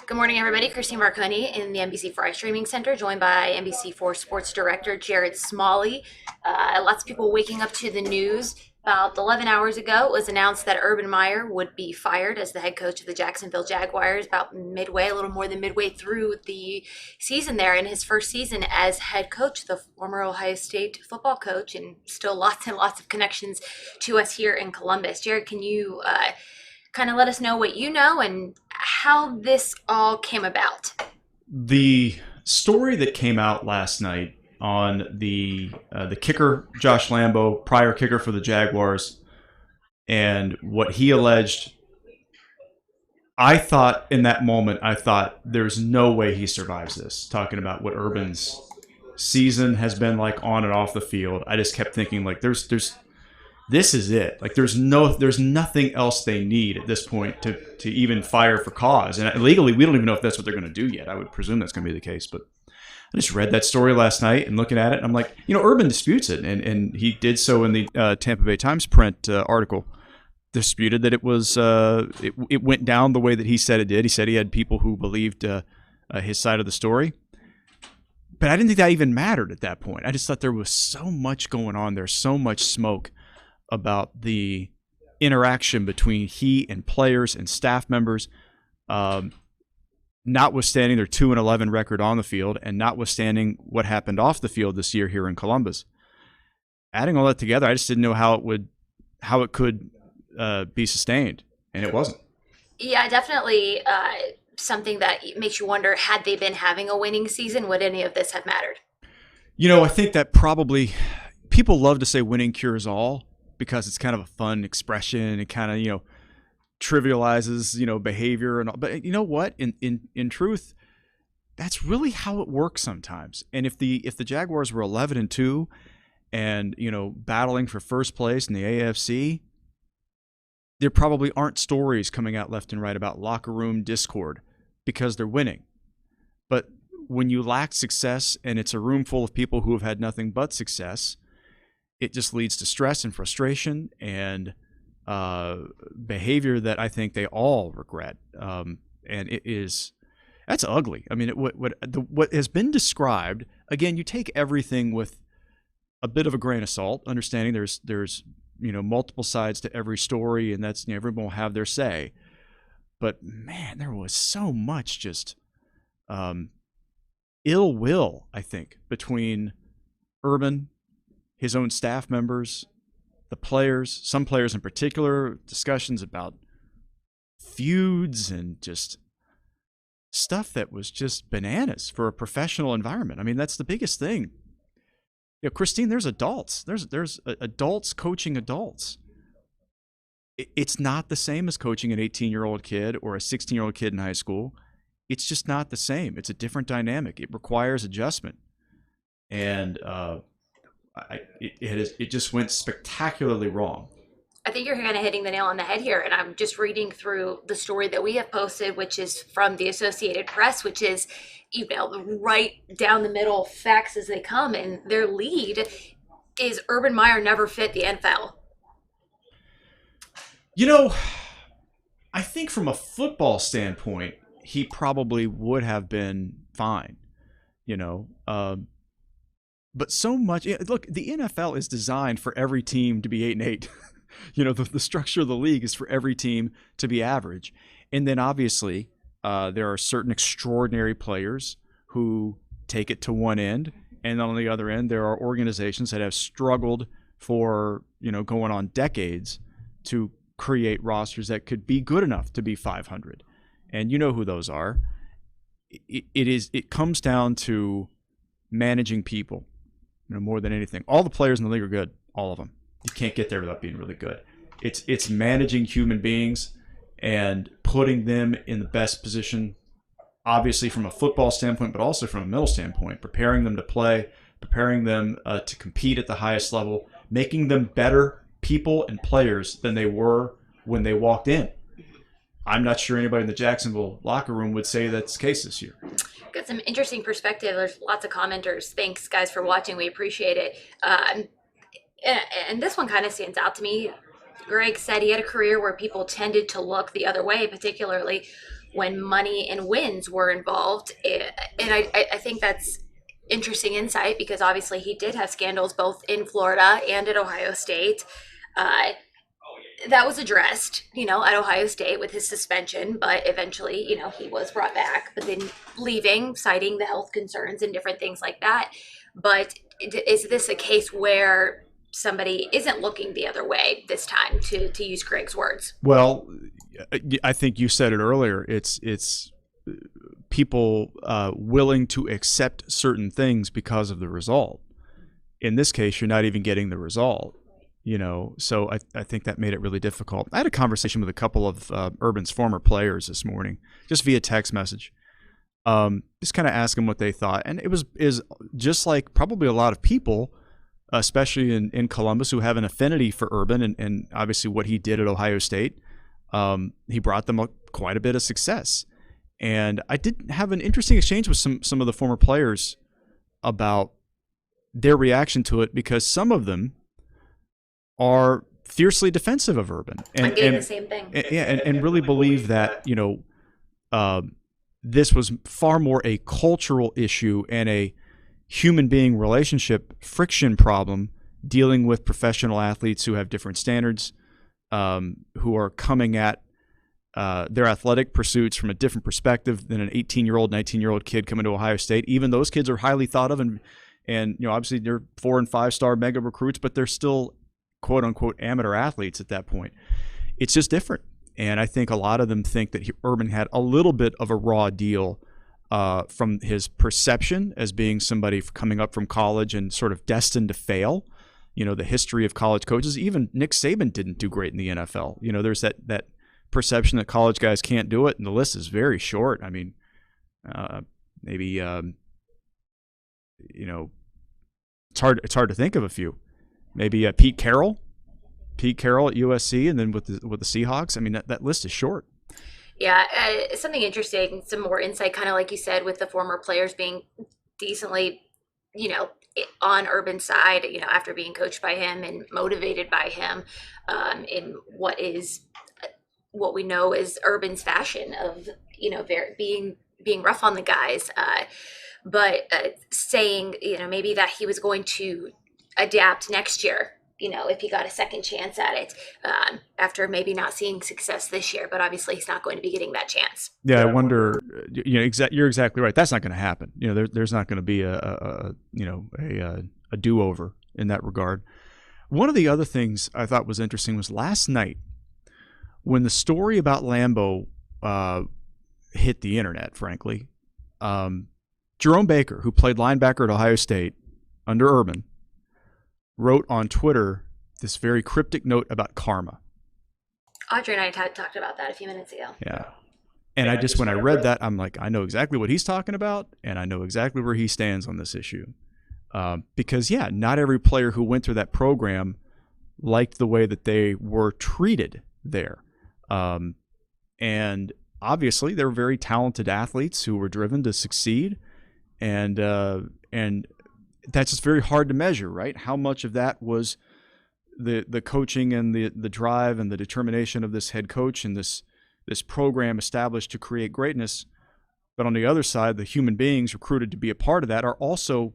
Good morning, everybody. Kristine Varkony in the NBC4 Streaming Center, joined by NBC4 Sports Director Jerod Smalley. Lots of people waking up to the news. About 11 hours ago, it was announced that Urban Meyer would be fired as the head coach of the Jacksonville Jaguars about midway, a little more than midway through the season there in his first season as head coach, the former Ohio State football coach, and still lots and lots of connections to us here in Columbus. Jerod, can you kind of let us know what you know and how this all came about? The story that came out last night on the kicker Josh Lambo, prior kicker for the Jaguars, and what he alleged, I thought in that moment, there's no way he survives this. Talking about what Urban's season has been like on and off the field, I just kept thinking like there's this is it. Like there's nothing else they need at this point to even fire for cause. And legally, we don't even know if that's what they're going to do yet. I would presume that's going to be the case, but I just read that story last night and looking at it, and I'm like, Urban disputes it, and he did so in the Tampa Bay Times print article. Disputed that it was it went down the way that he said it did. He said he had people who believed his side of the story, but I didn't think that even mattered at that point. I just thought there was so much going on there, so much smoke about the interaction between he and players and staff members, notwithstanding their 2-11 record on the field and notwithstanding what happened off the field this year here in Columbus. Adding all that together, I just didn't know how it could be sustained, and it wasn't. Yeah, definitely something that makes you wonder, had they been having a winning season, would any of this have mattered? I think that probably people love to say winning cures all because it's kind of a fun expression. It kind of, trivializes, behavior and all. But you know what? In truth, that's really how it works sometimes. And if the Jaguars were 11-2 and, battling for first place in the AFC, there probably aren't stories coming out left and right about locker room discord because they're winning. But when you lack success and it's a room full of people who have had nothing but success, it just leads to stress and frustration and behavior that I think they all regret. And that's ugly. I mean, what has been described, again, you take everything with a bit of a grain of salt, understanding there's multiple sides to every story, and that's, everyone will have their say. But man, there was so much just ill will, I think, between Urban, his own staff members, the players, some players in particular, discussions about feuds and just stuff that was just bananas for a professional environment. I mean, that's the biggest thing. Kristine, there's adults. There's adults coaching adults. It's not the same as coaching an 18-year-old kid or a 16-year-old kid in high school. It's just not the same. It's a different dynamic. It requires adjustment. And it just went spectacularly wrong. I think you're kind of hitting the nail on the head here. And I'm just reading through the story that we have posted, which is from the Associated Press, which is, right down the middle, facts as they come. And their lead is Urban Meyer never fit the NFL. I think from a football standpoint, he probably would have been fine, but so much. Look, the NFL is designed for every team to be 8-8. The structure of the league is for every team to be average. And then obviously there are certain extraordinary players who take it to one end. And on the other end, there are organizations that have struggled for, going on decades to create rosters that could be good enough to be 500. And you know who those are. It comes down to managing people, more than anything. All the players in the league are good, all of them. You can't get there without being really good. It's managing human beings and putting them in the best position, obviously from a football standpoint, but also from a mental standpoint, preparing them to play, preparing them to compete at the highest level, making them better people and players than they were when they walked in. I'm not sure anybody in the Jacksonville locker room would say that's the case this year. Got some interesting perspective. There's lots of commenters. Thanks, guys, for watching. We appreciate it. And this one kind of stands out to me. Greg said he had a career where people tended to look the other way, particularly when money and wins were involved. And I think that's interesting insight because obviously he did have scandals both in Florida and at Ohio State. Uh, that was addressed, at Ohio State with his suspension, but eventually, he was brought back, but then leaving, citing the health concerns and different things like that. But is this a case where somebody isn't looking the other way this time, to use Greg's words? Well, I think you said it earlier. It's people willing to accept certain things because of the result. In this case, you're not even getting the result. So I think that made it really difficult. I had a conversation with a couple of Urban's former players this morning, just via text message, just kind of ask them what they thought. And it is just like probably a lot of people, especially in Columbus, who have an affinity for Urban and obviously what he did at Ohio State. He brought them quite a bit of success. And I did have an interesting exchange with some of the former players about their reaction to it, because some of them are fiercely defensive of Urban, I'm getting the same thing. And really believe that this was far more a cultural issue and a human being relationship friction problem, dealing with professional athletes who have different standards, who are coming at their athletic pursuits from a different perspective than an 18-year-old, 19-year-old kid coming to Ohio State. Even those kids are highly thought of, and obviously they're 4- and 5-star mega recruits, but they're still quote unquote amateur athletes at that point. It's just different. And I think a lot of them think that Urban had a little bit of a raw deal from his perception as being somebody coming up from college and sort of destined to fail. The history of college coaches, even Nick Saban didn't do great in the NFL. There's that perception that college guys can't do it, and the list is very short. I mean, maybe it's hard to think of a few. Maybe Pete Carroll at USC, and then with the Seahawks. I mean, that list is short. Yeah, something interesting, some more insight, kind of like you said, with the former players being decently, on Urban's side, after being coached by him and motivated by him, in what we know is Urban's fashion of, being rough on the guys, but saying, maybe that he was going to adapt next year, if he got a second chance at it, after maybe not seeing success this year. But obviously he's not going to be getting that chance. Yeah, I wonder, you're exactly right. That's not going to happen. There's not going to be a do-over in that regard. One of the other things I thought was interesting was last night when the story about Lambo hit the internet, frankly. Jerome Baker, who played linebacker at Ohio State under Urban, wrote on Twitter this very cryptic note about karma. Audrey and I had talked about that a few minutes ago. Yeah. And when I read that, I'm like, I know exactly what he's talking about, and I know exactly where he stands on this issue. Because, not every player who went through that program liked the way that they were treated there. And obviously, they're very talented athletes who were driven to succeed, and that's just very hard to measure, right? How much of that was the coaching and the drive and the determination of this head coach and this program established to create greatness. But on the other side, the human beings recruited to be a part of that are also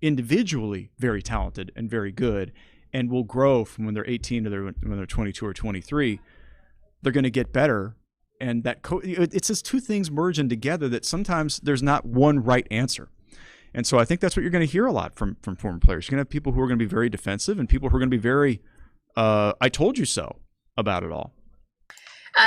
individually very talented and very good, and will grow from when they're 18 to when they're 22 or 23. They're going to get better. And it's just two things merging together that sometimes there's not one right answer. And so I think that's what you're going to hear a lot from former players. You're going to have people who are going to be very defensive and people who are going to be very, I told you so about it all.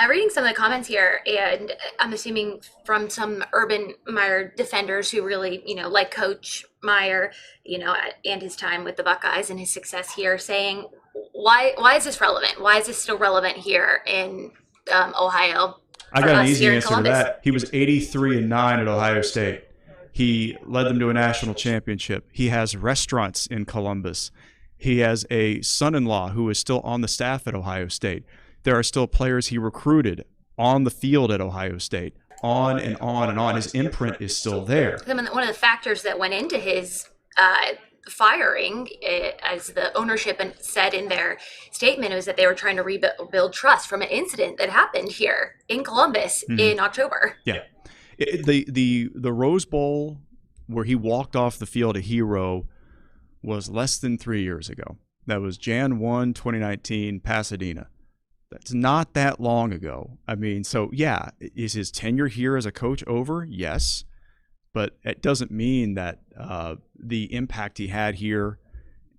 Reading some of the comments here, and I'm assuming from some Urban Meyer defenders who really, like Coach Meyer, and his time with the Buckeyes and his success here, saying, why is this relevant? Why is this still relevant here in Ohio? I got an easy answer to that. He was 83-9 at Ohio State. He led them to a national championship. He has restaurants in Columbus. He has a son-in-law who is still on the staff at Ohio State. There are still players he recruited on the field at Ohio State. On and on and on. His imprint is still there. One of the factors that went into his firing, as the ownership said in their statement, was that they were trying to rebuild trust from an incident that happened here in Columbus in October. Yeah. The Rose Bowl where he walked off the field a hero was less than 3 years ago. That was Jan 1, 2019, Pasadena. That's not that long ago. I mean, so yeah, is his tenure here as a coach over? Yes. But it doesn't mean that the impact he had here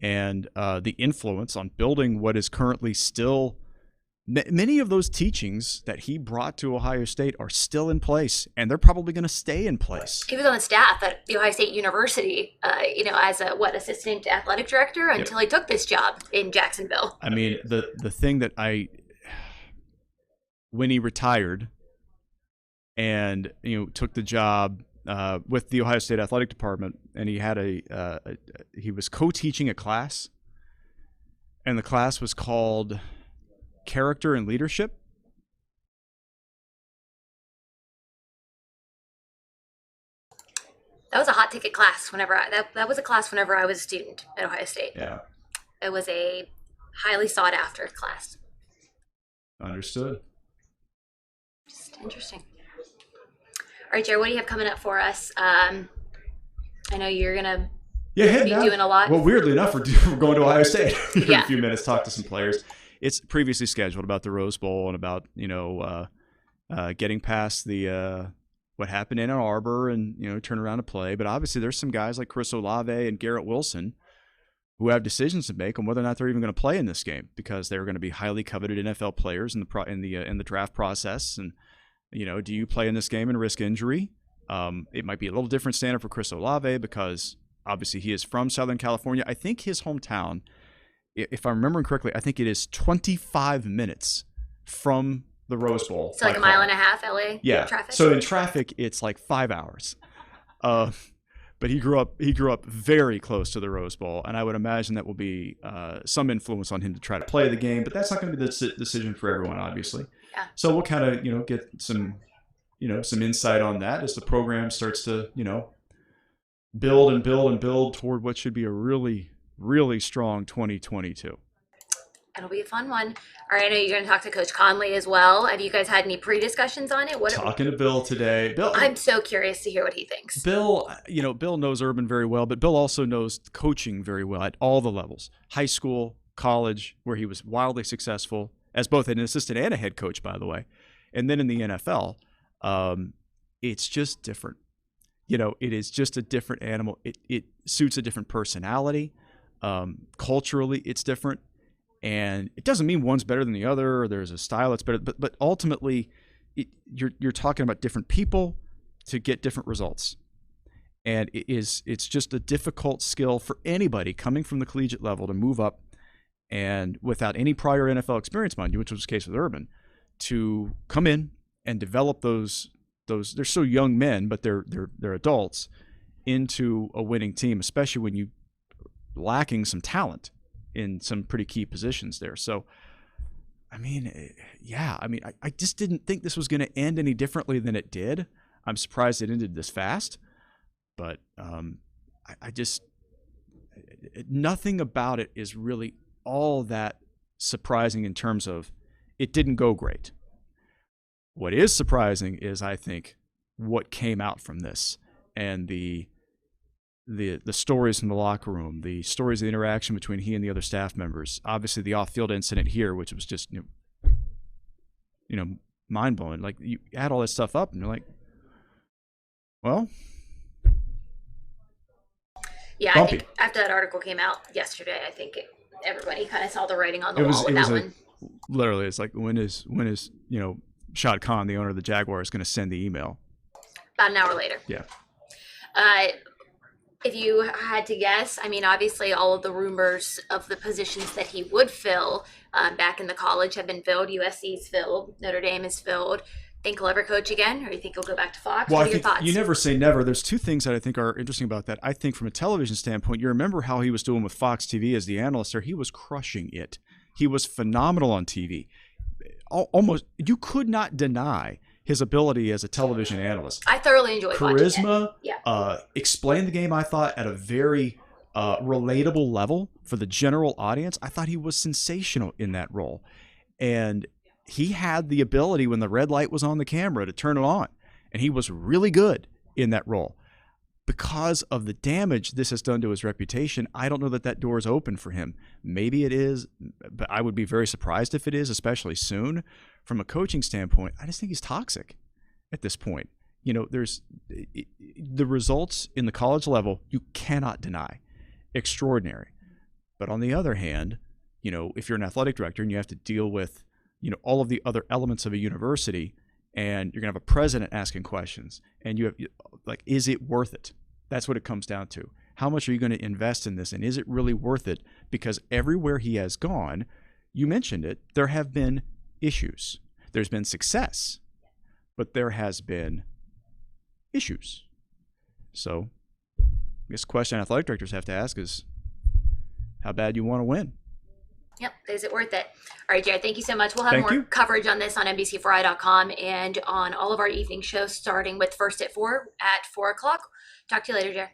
and the influence on building what is currently still, many of those teachings that he brought to Ohio State are still in place, and they're probably going to stay in place. He was on the staff at the Ohio State University, as a assistant athletic director until he took this job in Jacksonville. I mean, the thing that when he retired and took the job with the Ohio State Athletic Department, and he had he was co-teaching a class, and the class was called Character and Leadership. That was a hot ticket class that was a class whenever I was a student at Ohio State. Yeah. It was a highly sought after class. Understood. Just interesting. All right, Jerod, what do you have coming up for us? I know you're going to be doing a lot. Well, weirdly enough, we're going to Ohio State in a few minutes, talk to some players. It's previously scheduled about the Rose Bowl and about, getting past the what happened in Ann Arbor and, turn around to play. But obviously there's some guys like Chris Olave and Garrett Wilson who have decisions to make on whether or not they're even going to play in this game, because they're going to be highly coveted NFL players in the draft process. And do you play in this game and risk injury? It might be a little different standard for Chris Olave because obviously he is from Southern California. I think his hometown, if I'm remembering correctly, I think it is 25 minutes from the Rose Bowl. So like a mile and a half, LA traffic? So in traffic, it's like 5 hours. But he grew up very close to the Rose Bowl, and I would imagine that will be some influence on him to try to play the game. But that's not going to be the decision for everyone, obviously. Yeah. So we'll kind of get some insight on that as the program starts to build and build and build toward what should be a really, really strong 2022. It'll be a fun one. All right, I know you're going to talk to Coach Conley as well. Have you guys had any pre-discussions on it? Talking to Bill today. Bill, I'm so curious to hear what he thinks. Bill, Bill knows Urban very well, but Bill also knows coaching very well at all the levels. High school, college, where he was wildly successful as both an assistant and a head coach, by the way. And then in the NFL, it's just different. It is just a different animal. It suits a different personality. Culturally, it's different. And it doesn't mean one's better than the other or there's a style that's better, but ultimately you're talking about different people to get different results. And it's just a difficult skill for anybody coming from the collegiate level to move up and without any prior NFL experience, mind you, which was the case with Urban, to come in and develop those they're so young men, but they're adults, into a winning team, especially when you lacking some talent in some pretty key positions there. So, I just didn't think this was going to end any differently than it did. I'm surprised it ended this fast, but nothing about it is really all that surprising in terms of it didn't go great. What is surprising is, I think, what came out from this and the stories from the locker room, the stories of the interaction between he and the other staff members. Obviously, the off-field incident here, which was just mind-blowing. Like, you add all that stuff up, and you're like, well, yeah. bumpy. I think after that article came out yesterday, I think everybody kind of saw the writing on the wall with that one. Literally, it's like when is Shad Khan, the owner of the Jaguars, going to send the email? About an hour later. Yeah. If you had to guess, obviously all of the rumors of the positions that he would fill back in the college have been filled. USC's filled. Notre Dame is filled. Think he'll ever coach again, or do you think he'll go back to Fox? Well, what are your thoughts? You never say never. There's two things that I think are interesting about that. I think from a television standpoint, you remember how he was doing with Fox TV as the analyst there. He was crushing it. He was phenomenal on TV. Almost, you could not deny his ability as a television analyst. I thoroughly enjoyed watching it. Charisma, explained the game, I thought, at a very relatable level for the general audience. I thought he was sensational in that role. And he had the ability when the red light was on the camera to turn it on. And he was really good in that role. Because of the damage this has done to his reputation, I don't know that that door is open for him. Maybe it is, but I would be very surprised if it is, especially soon. From a coaching standpoint, I just think he's toxic at this point. You know, there's the results in the college level you cannot deny. Extraordinary. But on the other hand, you know, if you're an athletic director and you have to deal with, you know, all of the other elements of a university, and you're going to have a president asking questions, and you have, like, is it worth it? That's what it comes down to. How much are you going to invest in this, and is it really worth it? Because everywhere he has gone, you mentioned it, there have been issues. There's been success, but there has been issues. So I guess the question athletic directors have to ask is how bad you want to win. Yep. Is it worth it? All right, Jerod, thank you so much. We'll have Thank more you. coverage on this on NBCFry.com and on all of our evening shows, starting with First at 4 at 4 o'clock. Talk to you later, Jerod.